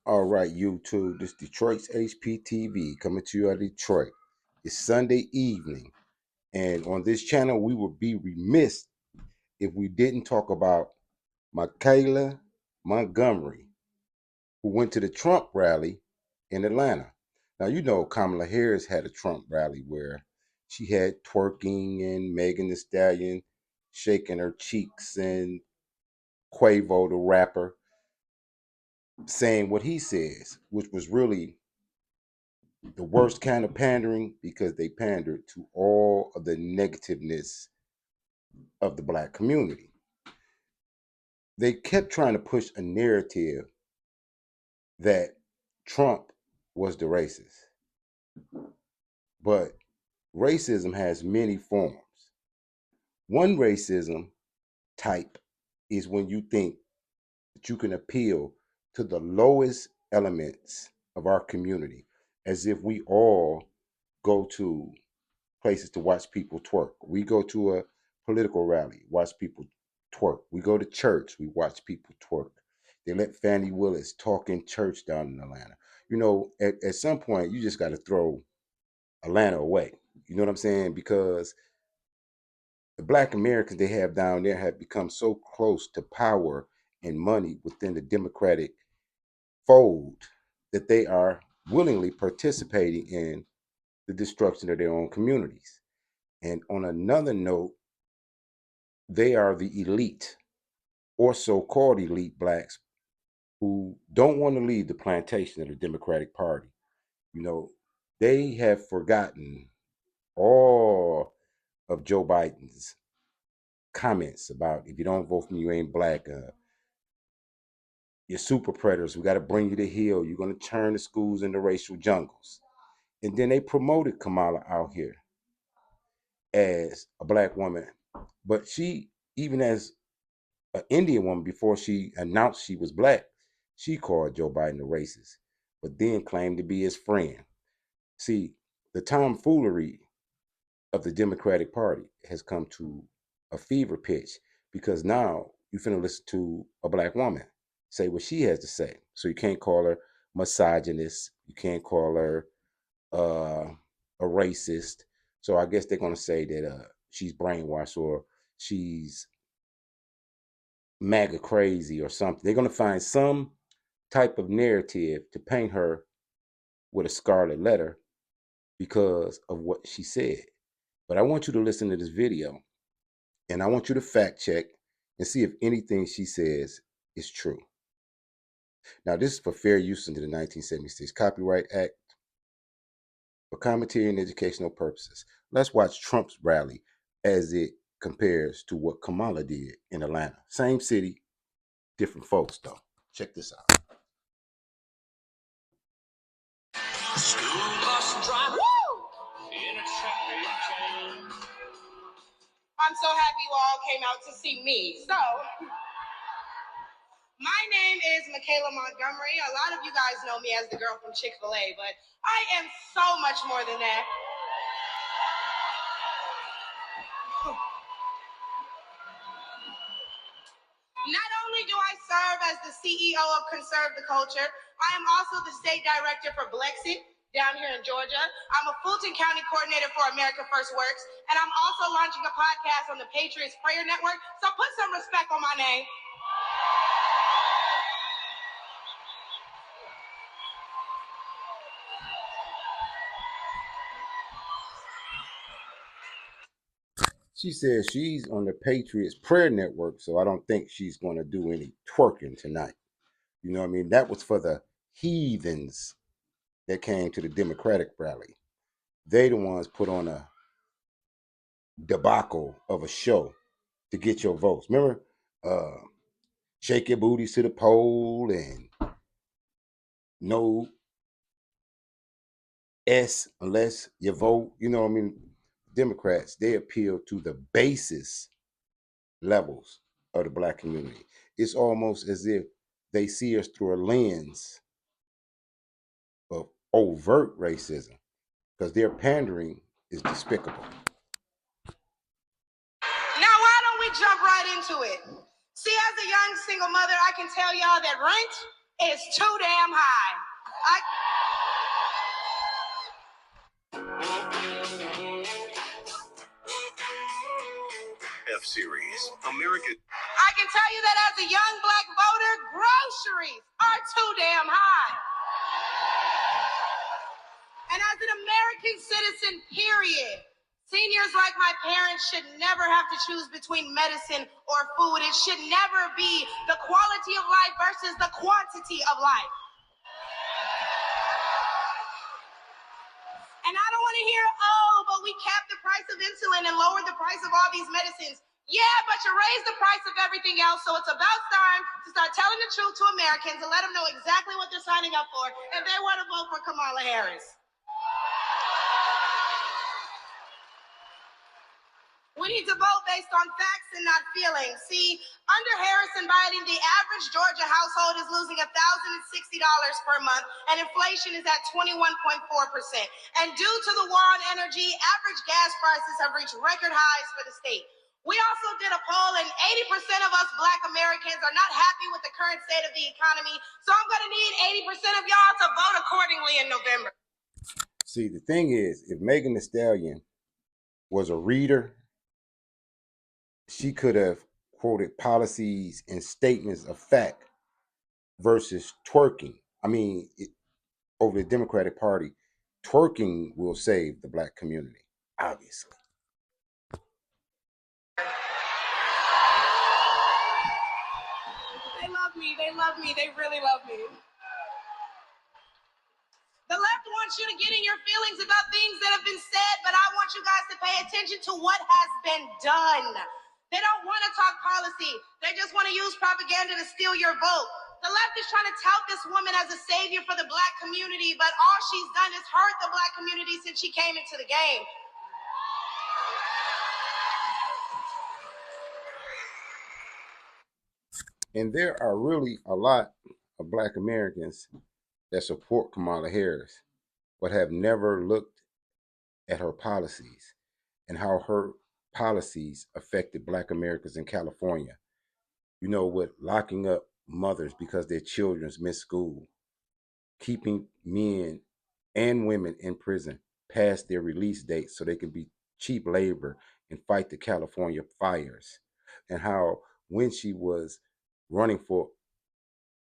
All right, YouTube. This Detroit's HPTV coming to you out of Detroit. It's Sunday evening, and on this channel, we would be remiss if we didn't talk about Michaelah Montgomery, who went to the Trump rally in Atlanta. Now, you know, Kamala Harris had a Trump rally where she had twerking and Megan Thee Stallion shaking her cheeks and Quavo, the rapper, saying what he says, which was really the worst kind of pandering because they pandered to all of the negativeness of the black community. They kept trying to push a narrative that Trump was the racist. But racism has many forms. One racism type is when you think that you can appeal to the lowest elements of our community, as if we all go to places to watch people twerk. We go to a political rally, watch people twerk. We go to church, we watch people twerk. They let Fannie Willis talk in church down in Atlanta. You know, at some point, you just got to throw Atlanta away. You know what I'm saying? Because the black Americans they have down there have become so close to power and money within the Democratic fold that they are willingly participating in the destruction of their own communities. And on another note, they are the elite or so-called elite blacks who don't want to leave the plantation of the Democratic Party. You know, they have forgotten all of Joe Biden's comments about if you don't vote for me, you ain't black. You're super predators. We got to bring you to heel. You're going to turn the schools into racial jungles. And then they promoted Kamala out here as a black woman. But she, even as an Indian woman, before she announced she was black, she called Joe Biden a racist, but then claimed to be his friend. See, the tomfoolery of the Democratic Party has come to a fever pitch because now you finna listen to a black woman say what she has to say. So you can't call her misogynist. You can't call her a racist. So I guess they're gonna say that she's brainwashed or she's MAGA crazy or something. They're going to find some type of narrative to paint her with a scarlet letter because of what she said. But I want you to listen to this video and I want you to fact check and see if anything she says is true. Now, this is for fair use under the 1976 Copyright Act for commentary and educational purposes. Let's watch Trump's rally as it compares to what Kamala did in Atlanta. Same city, different folks, though. Check this out. School bus driver. Woo! In a traffic jam. I'm so happy you all came out to see me. So, my name is Michaelah Montgomery. A lot of you guys know me as the girl from Chick-fil-A, but I am so much more than that. Not only do I serve as the CEO of Conserve the Culture, I am also the state director for Blexit down here in Georgia. I'm a Fulton County coordinator for America First Works, and I'm also launching a podcast on the Patriots Prayer Network, so put some respect on my name. She says she's on the Patriots Prayer Network, so I don't think she's going to do any twerking tonight. You know what I mean? That was for the heathens that came to the Democratic rally. They the ones put on a debacle of a show to get your votes. Remember, uh, shake your booties to the pole and no S unless you vote. You know what I mean? Democrats, they appeal to the basis levels of the black community. It's almost as if they see us through a lens of overt racism because their pandering is despicable. Now, why don't we jump right into it? See, as a young single mother, I can tell y'all that rent is too damn high. F-Series, America. I can tell you that as a young black voter, groceries are too damn high. And as an American citizen, period, seniors like my parents should never have to choose between medicine or food. It should never be the quality of life versus the quantity of life. And I don't want to hear, oh, but we capped the price of insulin and lowered the price of all these medicines. Yeah, but you raised the price of everything else, so it's about time to start telling the truth to Americans and let them know exactly what they're signing up for if they want to vote for Kamala Harris. We need to vote based on facts and not feelings. See, under Harris and Biden, the average Georgia household is losing $1,060 per month, and inflation is at 21.4%. And due to the war on energy, average gas prices have reached record highs for the state. We also did a poll, and 80% of us Black Americans are not happy with the current state of the economy, so I'm going to need 80% of y'all to vote accordingly in November. See, the thing is, if Megan Thee Stallion was a reader, she could have quoted policies and statements of fact versus twerking. I mean, over the Democratic Party, twerking will save the black community, obviously. They love me. They love me. They really love me. The left wants you to get in your feelings about things that have been said, but I want you guys to pay attention to what has been done. They don't want to talk policy. They just want to use propaganda to steal your vote. The left is trying to tout this woman as a savior for the black community, but all she's done is hurt the black community since she came into the game. And there are really a lot of black Americans that support Kamala Harris, but have never looked at her policies and how her policies affected black Americans in California. You know, with locking up mothers because their children miss school, keeping men and women in prison past their release date so they can be cheap labor and fight the California fires, and how when she was running for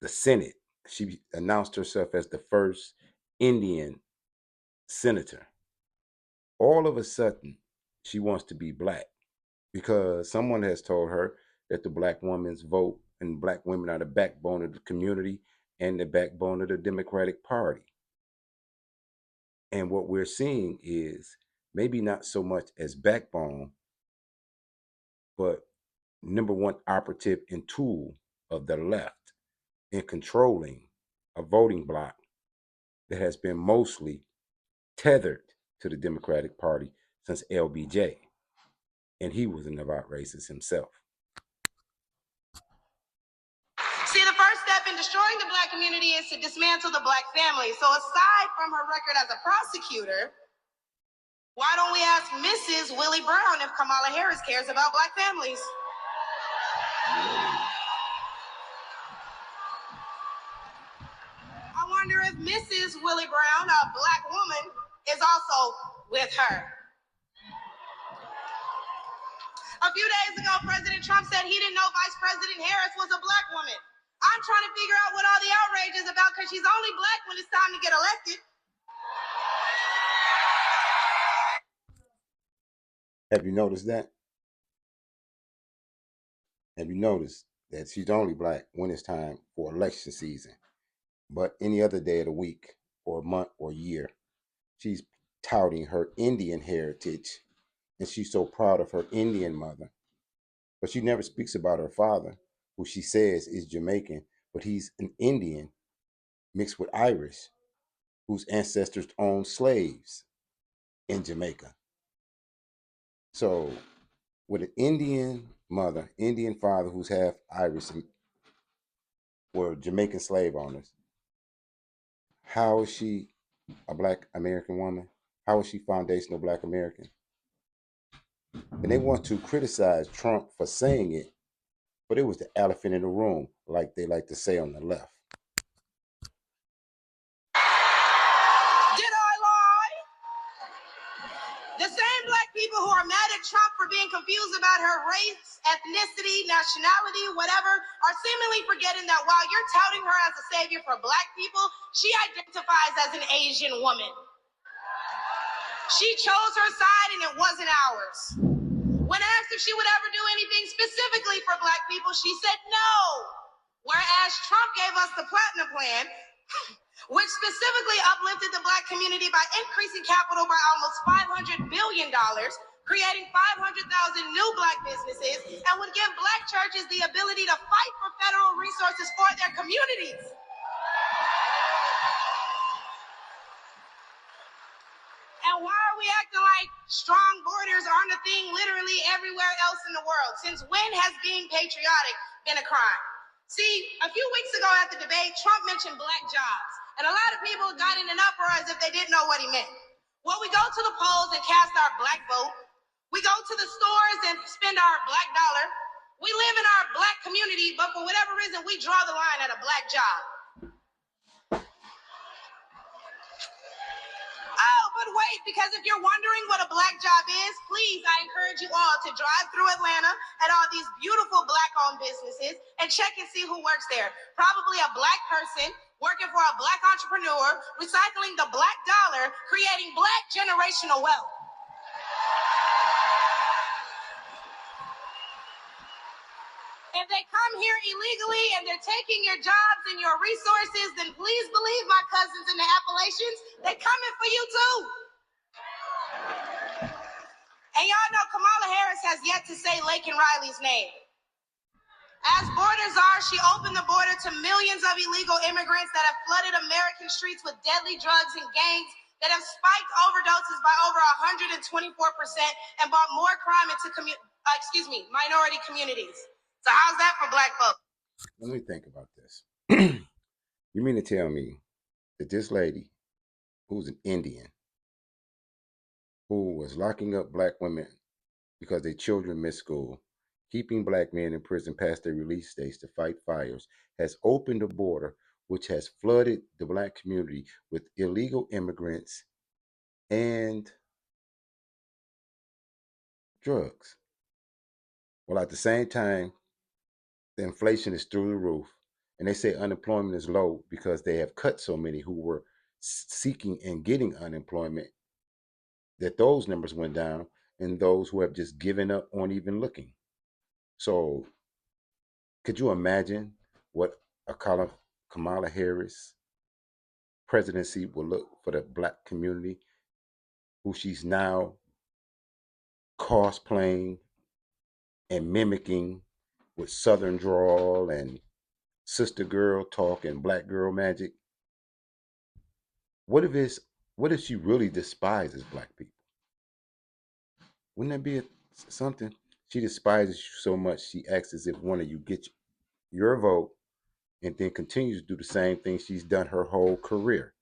the Senate, she announced herself as the first Indian senator. All of a sudden, she wants to be black because someone has told her that the black woman's vote and black women are the backbone of the community and the backbone of the Democratic Party. And what we're seeing is maybe not so much as backbone, but number one operative and tool of the left in controlling a voting bloc that has been mostly tethered to the Democratic Party since LBJ. And he was an avowed racist himself. See, the first step in destroying the black community is to dismantle the black family. So aside from her record as a prosecutor, why don't we ask Mrs. Willie Brown if Kamala Harris cares about black families? I wonder if Mrs. Willie Brown, a black woman, is also with her. A few days ago, President Trump said he didn't know Vice President Harris was a black woman. I'm trying to figure out what all the outrage is about because she's only black when it's time to get elected. Have you noticed that? Have you noticed that she's only black when it's time for election season? But any other day of the week or month or year, she's touting her Indian heritage and she's so proud of her Indian mother. But she never speaks about her father, who she says is Jamaican, but he's an Indian mixed with Irish, whose ancestors owned slaves in Jamaica. So, with an Indian mother, Indian father who's half Irish, and were Jamaican slave owners, how is she a black American woman? How is she foundational black American? And they want to criticize Trump for saying it, but it was the elephant in the room, like they like to say on the left. people who are mad at Trump for being confused about her race, ethnicity, nationality, whatever, are seemingly forgetting that while you're touting her as a savior for Black people, she identifies as an Asian woman. She chose her side and it wasn't ours. When asked if she would ever do anything specifically for Black people, she said no. Whereas Trump gave us the Platinum Plan, which specifically uplifted the Black community by increasing capital by almost $500 billion, creating 500,000 new Black businesses, and would give Black churches the ability to fight for federal resources for their communities. And why are we acting like strong borders aren't a thing literally everywhere else in the world? Since when has being patriotic been a crime? See, a few weeks ago at the debate, Trump mentioned Black jobs. And a lot of people got in an uproar as if they didn't know what he meant. Well, we go to the polls and cast our Black vote. We go to the stores and spend our Black dollar. We live in our Black community, but for whatever reason, we draw the line at a Black job. Oh, but wait, because if you're wondering what a Black job is, please, I encourage you all to drive through Atlanta at all these beautiful Black-owned businesses and check and see who works there. Probably a Black person working for a Black entrepreneur, recycling the Black dollar, creating Black generational wealth. If they come here illegally and they're taking your jobs and your resources, then please believe my cousins in the Appalachians, they're coming for you too. And y'all know Kamala Harris has yet to say Laken Riley's name. As borders are, she opened the border to millions of illegal immigrants that have flooded American streets with deadly drugs and gangs that have spiked overdoses by over 124% and brought more crime into minority communities. So how's that for Black folks? Let me think about this. You mean to tell me that this lady, who's an Indian, who was locking up Black women because their children missed school, keeping Black men in prison past their release dates to fight fires, has opened a border which has flooded the Black community with illegal immigrants and drugs? Well, at the same time, the inflation is through the roof, and they say unemployment is low because they have cut so many who were seeking and getting unemployment that those numbers went down, and those who have just given up on even looking. So, could you imagine what a Kamala Harris presidency will look for the Black community, who she's now cosplaying and mimicking with Southern drawl and sister girl talk and Black girl magic? What if it's what if she really despises Black people? Wouldn't that be something? She despises you so much she acts as if one of you gets your vote and then continues to do the same thing she's done her whole career,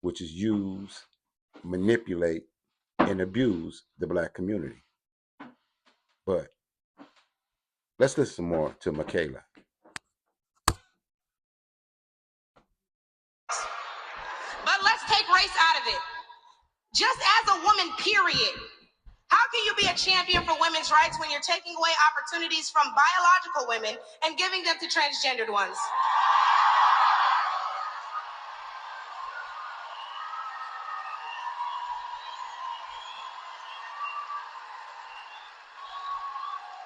which is use, manipulate, and abuse the Black community. But let's listen more to Michaelah. But let's take race out of it. Just as a woman, period. How can you be a champion for women's rights when you're taking away opportunities from biological women and giving them to transgendered ones?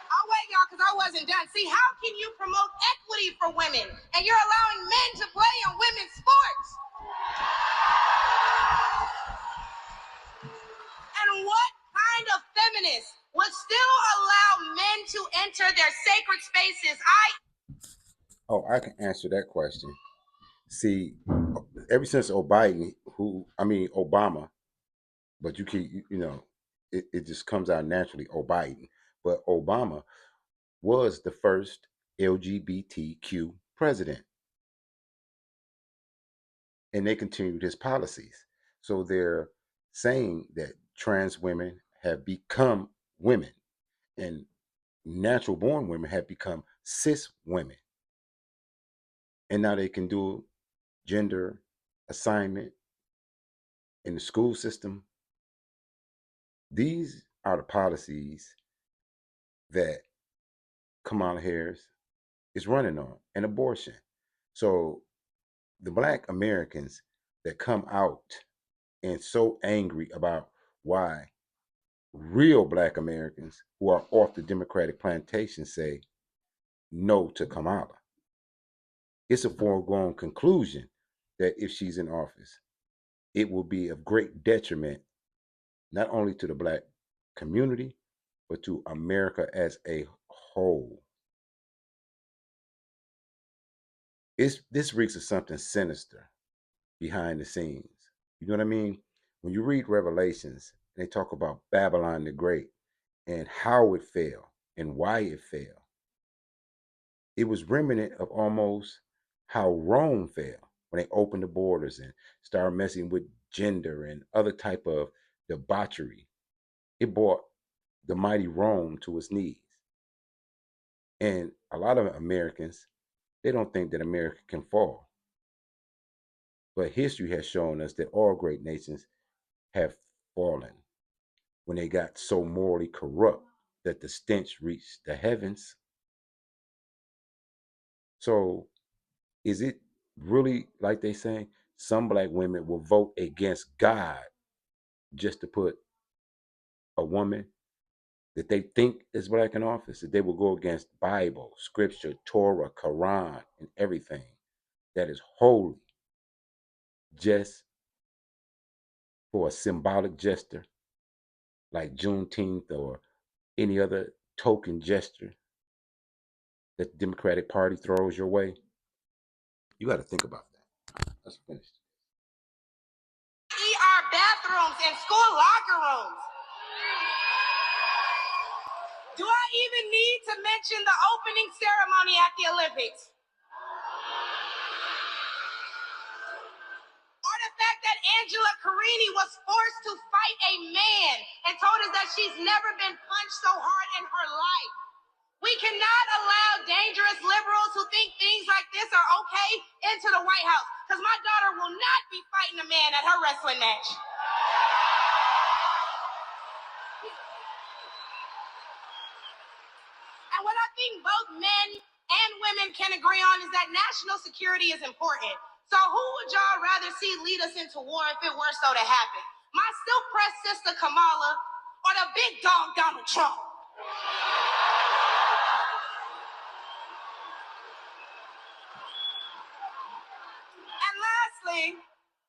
I'll wait, y'all, because I wasn't done. See, how can you promote equity for women and you're allowing men to play in women's sports? And what kind of feminist would still allow men to enter their sacred spaces? Oh, I can answer that question. See, ever since Obama, but you keep, it just comes out naturally, Biden. But Obama was the first LGBTQ president, and they continued his policies. So they're saying that trans women have become women, and natural born women have become cis women. And now they can do gender assignment in the school system. These are the policies that Kamala Harris is running on, and abortion. So the Black Americans that come out and so angry about why real Black Americans who are off the Democratic plantation say no to Kamala. It's a foregone conclusion that if she's in office, it will be of great detriment not only to the Black community, but to America as a whole. This reeks of something sinister behind the scenes. You know what I mean? When you read Revelations, they talk about Babylon the Great and how it fell and why it fell. It was remnant of almost how Rome fell when they opened the borders and started messing with gender and other type of debauchery. It brought the mighty Rome to its knees. And a lot of Americans, they don't think that America can fall. But history has shown us that all great nations have fallen when they got so morally corrupt that the stench reached the heavens. So is it really like they saying some Black women will vote against God just to put a woman that they think is Black in office, that they will go against Bible, scripture, Torah, Quran, and everything that is holy just for a symbolic gesture like Juneteenth or any other token gesture that the Democratic Party throws your way? You got to think about that. Let's finish. ER bathrooms and school locker rooms. Do I even need to mention the opening ceremony at the Olympics? Or the fact that Angela Carini was forced to fight a man and told us that she's never been punched so hard in her life. We cannot allow dangerous liberals who think things like this are okay into the White House, because my daughter will not be fighting a man at her wrestling match. And what I think both men and women can agree on is that national security is important. So who would y'all rather see lead us into war if it were so to happen? My silk-pressed sister Kamala or the big dog Donald Trump? And lastly,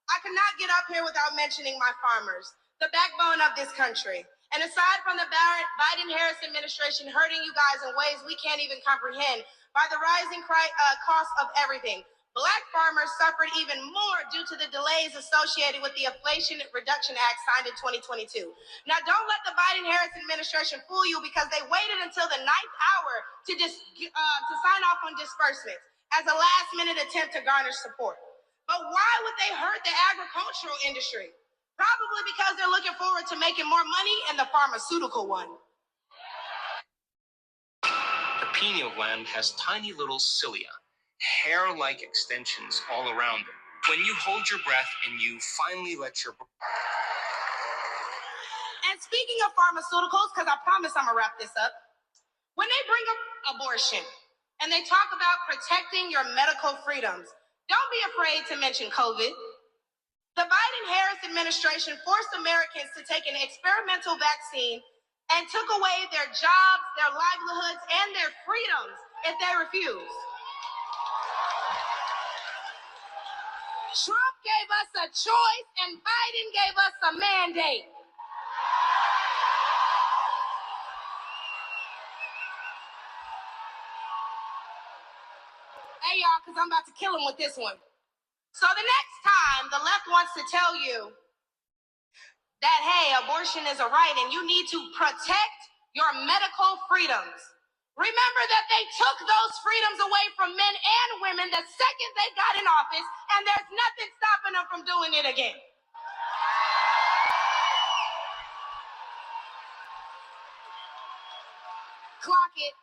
I could not get up here without mentioning my farmers, the backbone of this country. And aside from the Biden-Harris administration hurting you guys in ways we can't even comprehend by the rising cost of everything, Black farmers suffered even more due to the delays associated with the Inflation Reduction Act signed in 2022. Now, don't let the Biden-Harris administration fool you, because they waited until the 9th hour to sign off on disbursements as a last-minute attempt to garner support. But why would they hurt the agricultural industry? Probably because they're looking forward to making more money in the pharmaceutical one. The pineal gland has tiny little cilia, hair-like extensions all around it. When you hold your breath and you finally let your... And speaking of pharmaceuticals, because I promise I'm going to wrap this up, when they bring up abortion and they talk about protecting your medical freedoms, don't be afraid to mention COVID. The Biden-Harris administration forced Americans to take an experimental vaccine and took away their jobs, their livelihoods, and their freedoms if they refused. Trump gave us a choice and Biden gave us a mandate. Hey, y'all, because I'm about to kill him with this one. So the next time the left wants to tell you that, hey, abortion is a right and you need to protect your medical freedoms, remember that they took those freedoms away from men and women the second they got in office, and there's nothing stopping them from doing it again. Clock it.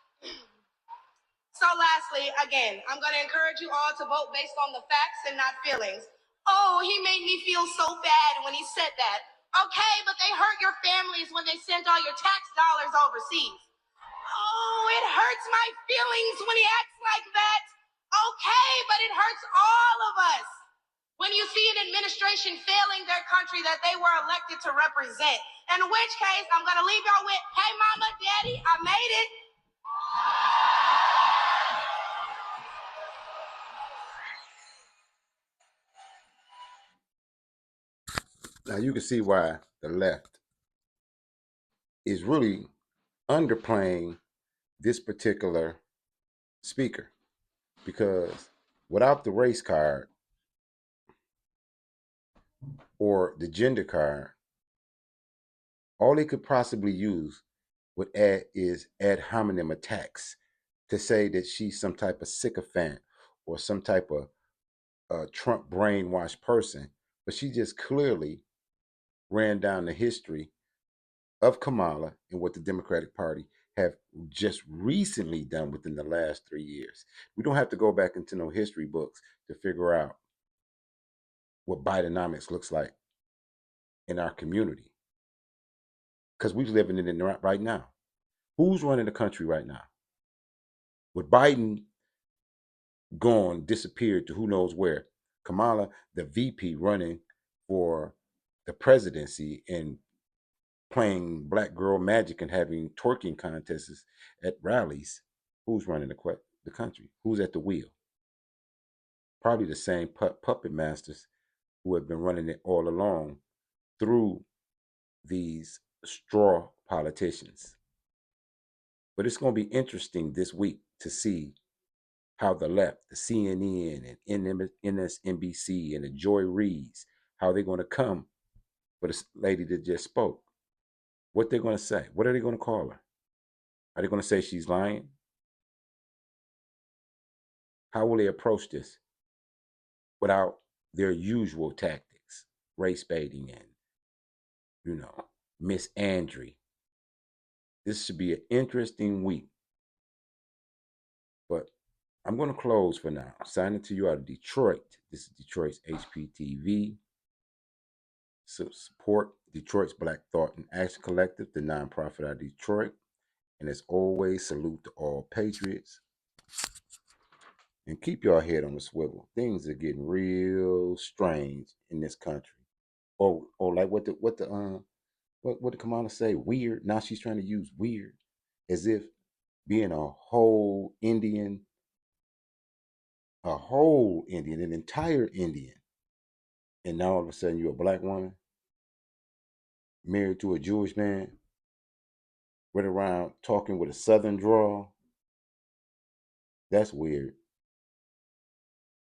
So lastly, again, I'm going to encourage you all to vote based on the facts and not feelings. Oh, he made me feel so bad when he said that. Okay, but they hurt your families when they sent all your tax dollars overseas. Oh, it hurts my feelings when he acts like that. Okay, but it hurts all of us when you see an administration failing their country that they were elected to represent. In which case, I'm going to leave y'all with, hey, mama, daddy, I made it. Now you can see why the left is really underplaying this particular speaker, because without the race card or the gender card, all they could possibly use is ad hominem attacks to say that she's some type of sycophant or some type of Trump brainwashed person. But she just clearly ran down the history of Kamala and what the Democratic Party have just recently done within the last 3 years. We don't have to go back into no history books to figure out what Bidenomics looks like in our community, because we're living it in right now. Who's running the country right now? With Biden gone, disappeared to who knows where, Kamala, the VP, running for the presidency and playing black girl magic and having twerking contests at rallies. Who's running the country? Who's at the wheel? Probably the same puppet masters who have been running it all along through these straw politicians. But it's going to be interesting this week to see how the left, the CNN and NSNBC and the Joy Reids, how they're going to come for this lady that just spoke. What they're going to say. What are they going to call her? Are they going to say she's lying? How will they approach this without their usual tactics, race baiting and, Miss Andre? This should be an interesting week. But I'm going to close for now. I'm signing to you out of Detroit. This is Detroit's HPTV. So support Detroit's Black Thought and Action Collective, the nonprofit out of Detroit. And as always, salute to all patriots. And keep your head on the swivel. Things are getting real strange in this country. Or like what did Kamala say? Weird. Now she's trying to use weird as if being an entire Indian, and now all of a sudden you're a black woman married to a Jewish man, went around talking with a southern drawl. That's weird.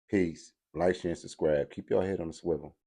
Peace. Like, share, and subscribe. Keep your head on the swivel.